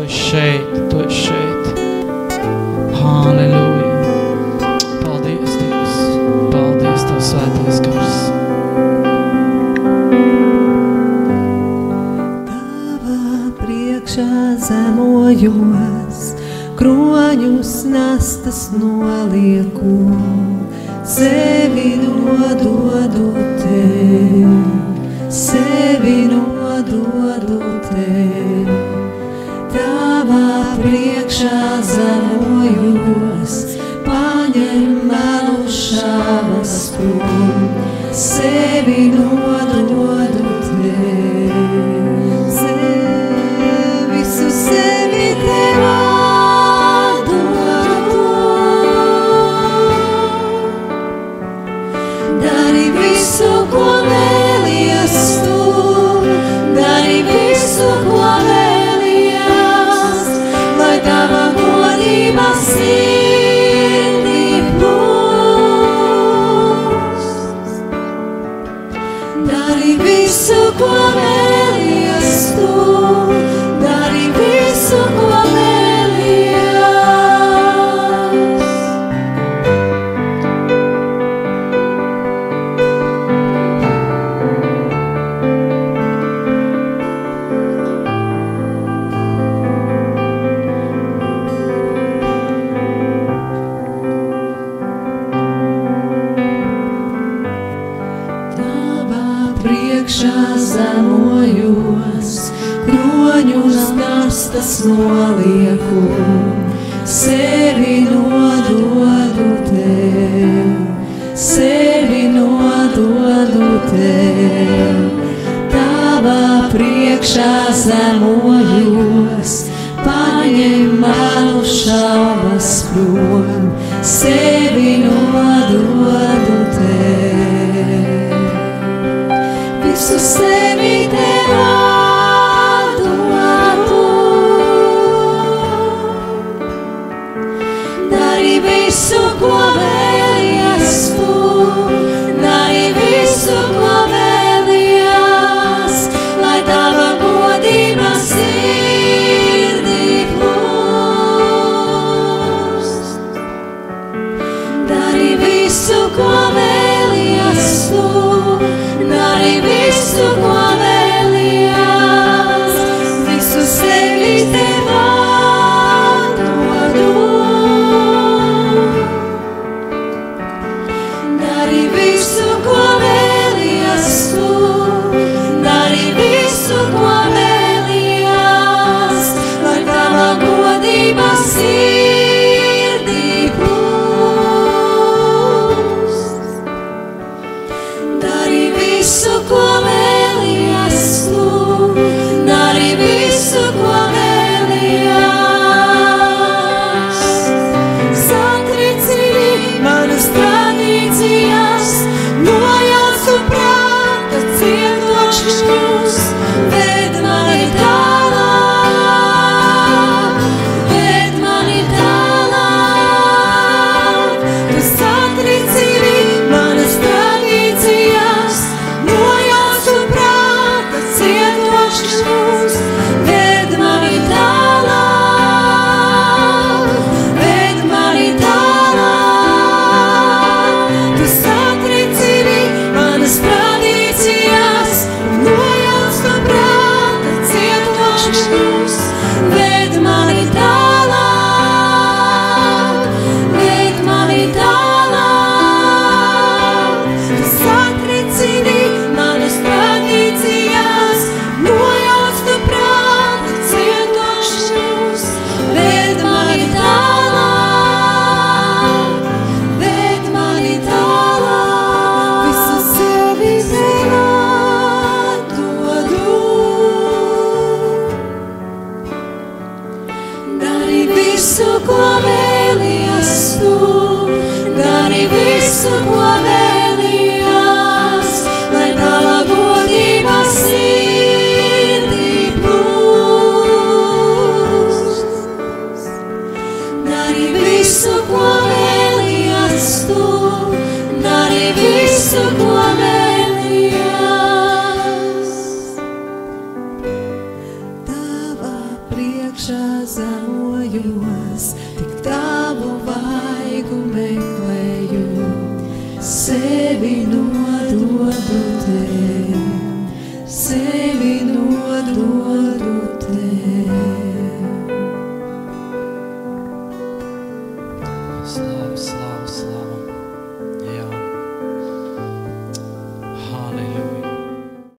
Tu esi šeit, Tu esi šeit. Halleluja. Paldies, Dievs. Paldies, Tev svētais gars. Tava priekšā zemojos, kroņus nastas nolieku, sevi nododu Tev, sevi nododu Tev. Tava priekšā zemojos, paņem manu šāvas prom, sevi nododu Tev. Visu sevi Tev atdodu. Dari visu, ko vēlies Tu, dari visu, ko vēlies, lai Tava godība sirdī plūst. Dari visu, ko vēlies Tu, dari visu, ko vēlies. Tava priekšā zemojos, kroņus nastas nolieku, sevi nododu Tev, sevi nododu Tev. Tava priekšā zemojos, paņem manu šaubas prom, sevi nododu Tev. Visu sevi Tev atdodu. Dari visu, ko vēlies Tu, dari visu, ko vēlies, lai Tava godība sirdī plūst. Dari visu, ko vēlies Tu, dari visu, ko vēlies, visu sevi Tev atdodu. Dari visu, ko vēlies Tu, dari visu, ko vēlies, lai Tava godība sirdī plūst. Dari visu, ko vēlies Tu, dari visu, ko vēlies. Satricini manas tradīcijas, nojaucu prāta cietokšņus, ved mani tālāk, ved mani tālāk. Tu satricini manas tradīcijas, nojaucu prāta cietokšņus, ved mani tālāk, ved mani tālāk. Tu satricini manas tradīcijas, nojaucu prāta cietokšņus, ved mani tālāk, ved mani tālāk. Tu satricini manas tradīcijas, nojaucu prāta cietokšņus, ved mani tālāk, ved mani tālāk. Visu sevi Tev atdodu. Dari visu, ko vēlies Tu, dari visu, ko vēlies, lai Tava godība sirdī plūst. Dari visu, ko vēlies Tu, dari visu, ko vēlies. Tava priekšā priekšā zemojos, tik tavu vaigu meklēju, sevi nododu tev, sevi nododu tev. Slavu, slavu, slavu.